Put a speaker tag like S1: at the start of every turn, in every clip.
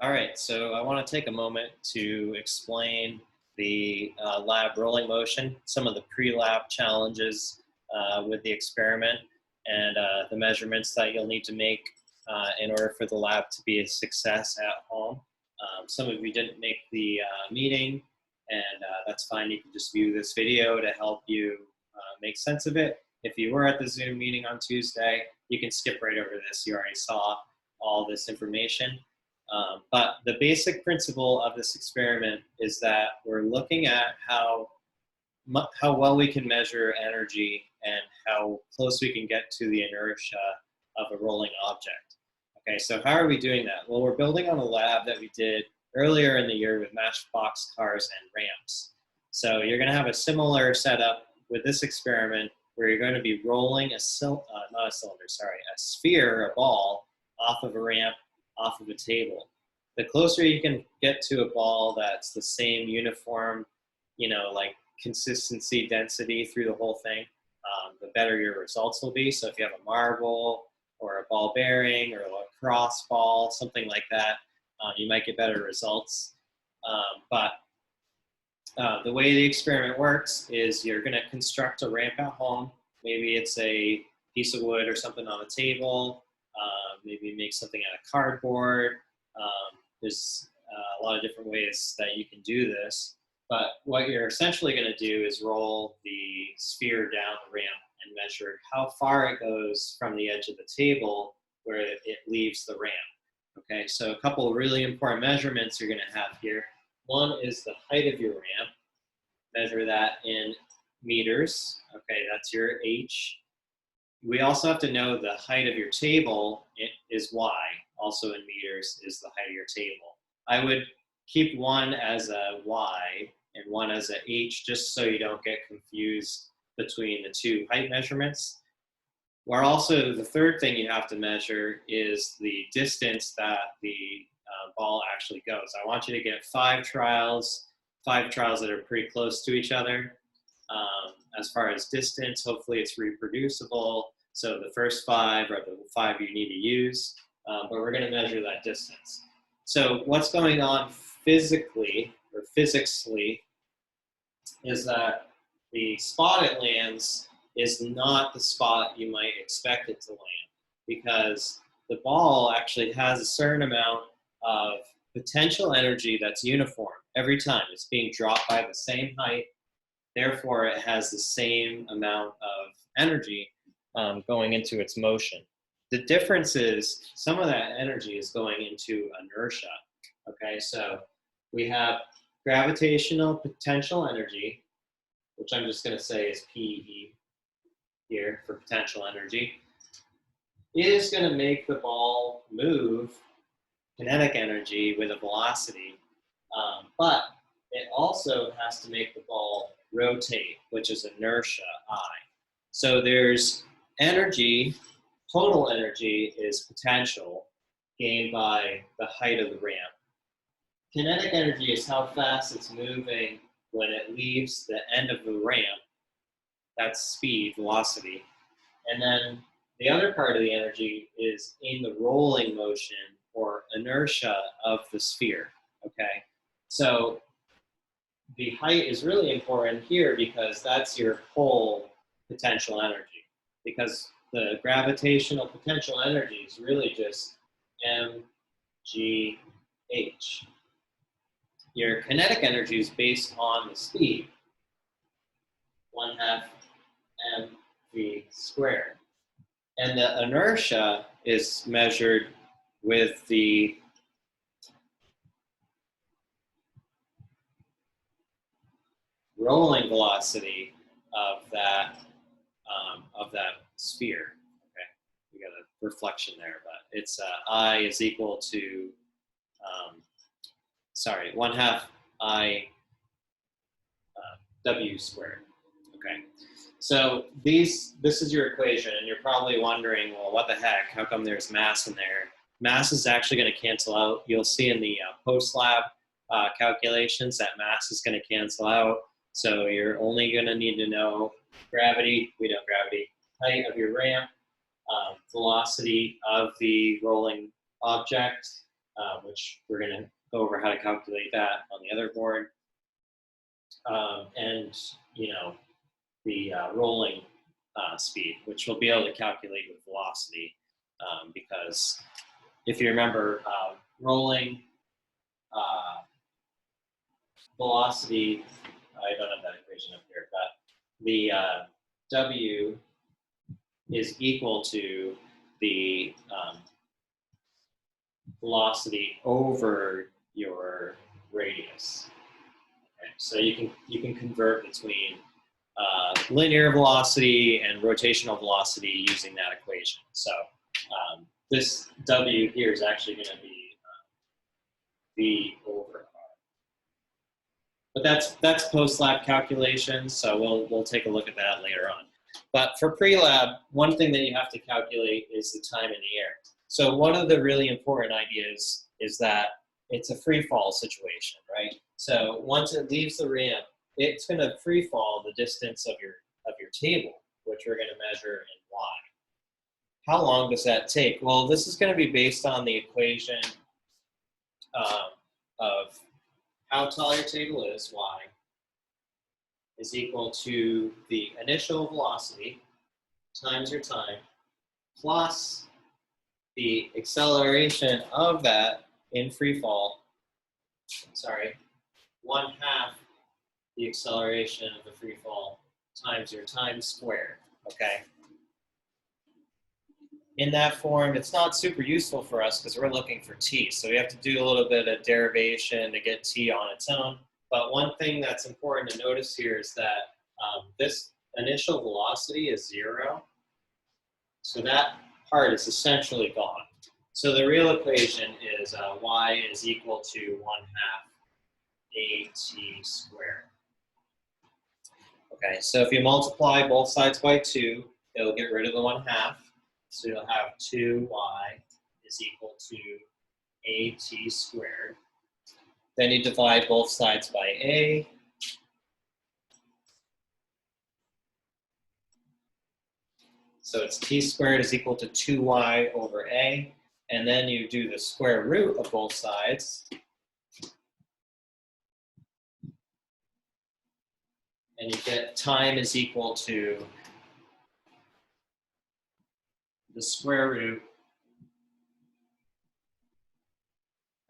S1: All right, so I want to take a moment to explain the lab rolling motion, some of the pre-lab challenges with the experiment, and the measurements that you'll need to make in order for the lab to be a success at home. Some of you didn't make the meeting, and that's fine. You can just view this video to help you make sense of it. If you were at the Zoom meeting on Tuesday, you can skip right over this. You already saw all this information. But the basic principle of this experiment is that we're looking at how well we can measure energy and how close we can get to the inertia of a rolling object. Okay, so how are we doing that? Well, we're building on a lab that we did earlier in the year with matchbox cars and ramps. So you're going to have a similar setup with this experiment where you're going to be rolling a sphere, a ball, off of a ramp, off of a table. The closer you can get to a ball that's the same uniform, like consistency, density through the whole thing, the better your results will be. So if you have a marble or a ball bearing or a lacrosse ball, something like that, you might get better results. But the way the experiment works is you're going to construct a ramp at home. Maybe it's a piece of wood or something on a table. Maybe make something out of cardboard. There's a lot of different ways that you can do this. But what you're essentially going to do is roll the sphere down the ramp and measure how far it goes from the edge of the table where it leaves the ramp. Okay, so a couple of really important measurements you're going to have here. One is the height of your ramp. Measure that in meters. Okay, that's your H. We also have to know the height of your table is Y. Also in meters is the height of your table. I would keep one as a Y and one as a H just so you don't get confused between the two height measurements. Where also the third thing you have to measure is the distance that the ball actually goes. I want you to get five trials that are pretty close to each other. As far as distance, hopefully it's reproducible. So the first five are the five you need to use, but we're going to measure that distance. So what's going on physically or physicsally is that the spot it lands is not the spot you might expect it to land, because the ball actually has a certain amount of potential energy that's uniform every time. It's being dropped by the same height. Therefore, it has the same amount of energy going into its motion. The difference is some of that energy is going into inertia. Okay, so we have gravitational potential energy, which I'm just going to say is PE here for potential energy. It is going to make the ball move, kinetic energy with a velocity, but it also has to make the ball rotate, which is inertia, I. So there's energy, total energy is potential gained by the height of the ramp. Kinetic energy is how fast it's moving when it leaves the end of the ramp. That's speed, velocity. And then the other part of the energy is in the rolling motion or inertia of the sphere, okay? So the height is really important here because that's your whole potential energy, because the gravitational potential energy is really just mgh. Your kinetic energy is based on the speed, 1/2 mv squared. And the inertia is measured with the rolling velocity of that sphere. Okay, we got a reflection there, but it's I is equal to 1/2 I w squared. Okay, so this is your equation, and you're probably wondering, well, what the heck? How come there's mass in there? Mass is actually going to cancel out. You'll see in the post-lab calculations that mass is going to cancel out. So you're only going to need to know gravity, we know gravity, height of your ramp, velocity of the rolling object, which we're going to go over how to calculate that on the other board. And, the rolling speed, which we'll be able to calculate with velocity, because if you remember, rolling velocity, I don't have that equation up here, but the W is equal to the velocity over your radius. Okay, so you can convert between linear velocity and rotational velocity using that equation. So this W here is actually going to be V over R. But that's post-lab calculations, so we'll take a look at that later on. But for pre-lab, one thing that you have to calculate is the time in the air. So one of the really important ideas is that it's a free fall situation, right? So once it leaves the ramp, it's going to free fall the distance of your table, which we're going to measure in Y. How long does that take? Well, this is going to be based on the equation of how tall your table is, Y, is equal to the initial velocity times your time plus the acceleration of that in free fall, 1/2 the acceleration of the free fall times your time squared, okay? In that form, it's not super useful for us because we're looking for t, so we have to do a little bit of derivation to get t on its own. But one thing that's important to notice here is that this initial velocity is 0, so that part is essentially gone. So the real equation is y is equal to 1/2 at squared. Okay, so if you multiply both sides by 2, it'll get rid of the 1/2. So you'll have 2y is equal to at squared. Then you divide both sides by a. So it's t squared is equal to 2y over a. And then you do the square root of both sides. And you get time is equal to the square root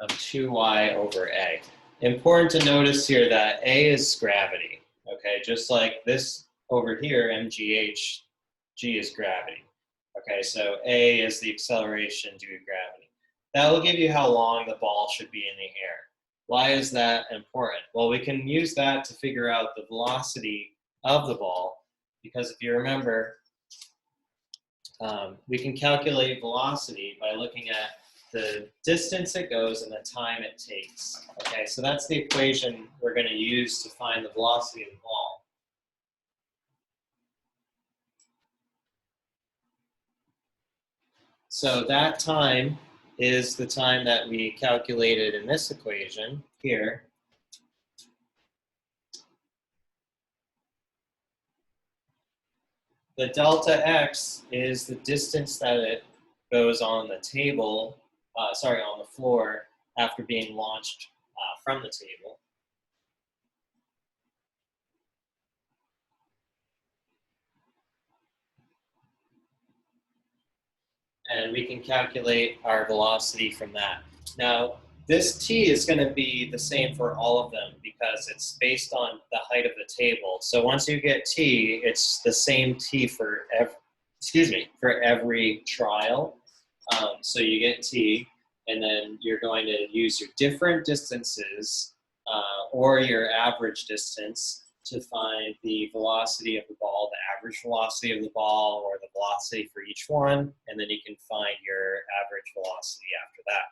S1: of 2y over a. Important to notice here that a is gravity, okay? Just like this over here, mgh, g is gravity. Okay, so a is the acceleration due to gravity. That will give you how long the ball should be in the air. Why is that important? Well, we can use that to figure out the velocity of the ball, because if you remember, we can calculate velocity by looking at the distance it goes and the time it takes. Okay, so that's the equation we're going to use to find the velocity of the ball. So that time is the time that we calculated in this equation here. The delta x is the distance that it goes on the table, on the floor after being launched from the table. And we can calculate our velocity from that. Now, this t is going to be the same for all of them because it's based on the height of the table. So once you get t, it's the same t for every trial. So you get t, and then you're going to use your different distances or your average distance to find the velocity of the ball, the average velocity of the ball, or the velocity for each one, and then you can find your average velocity after that.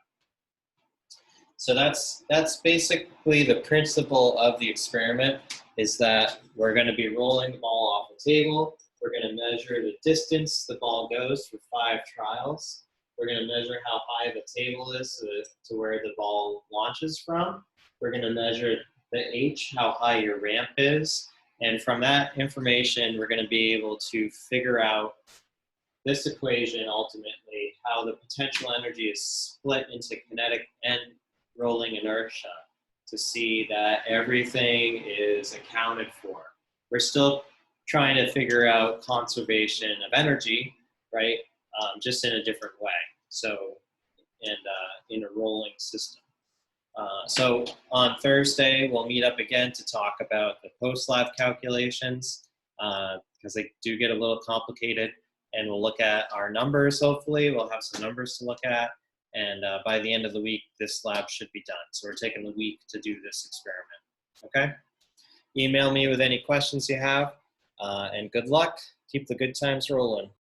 S1: So that's basically the principle of the experiment, is that we're going to be rolling the ball off the table. We're going to measure the distance the ball goes for 5 trials. We're going to measure how high the table is to where the ball launches from. We're going to measure the h, how high your ramp is. And from that information, we're going to be able to figure out this equation ultimately, how the potential energy is split into kinetic and rolling inertia to see that everything is accounted for. We're still trying to figure out conservation of energy, right? Just in a different way. So, and in a rolling system. So on Thursday, we'll meet up again to talk about the post-lab calculations because they do get a little complicated, and we'll look at our numbers, hopefully. We'll have some numbers to look at, and by the end of the week, this lab should be done. So we're taking the week to do this experiment, okay? Email me with any questions you have, and good luck. Keep the good times rolling.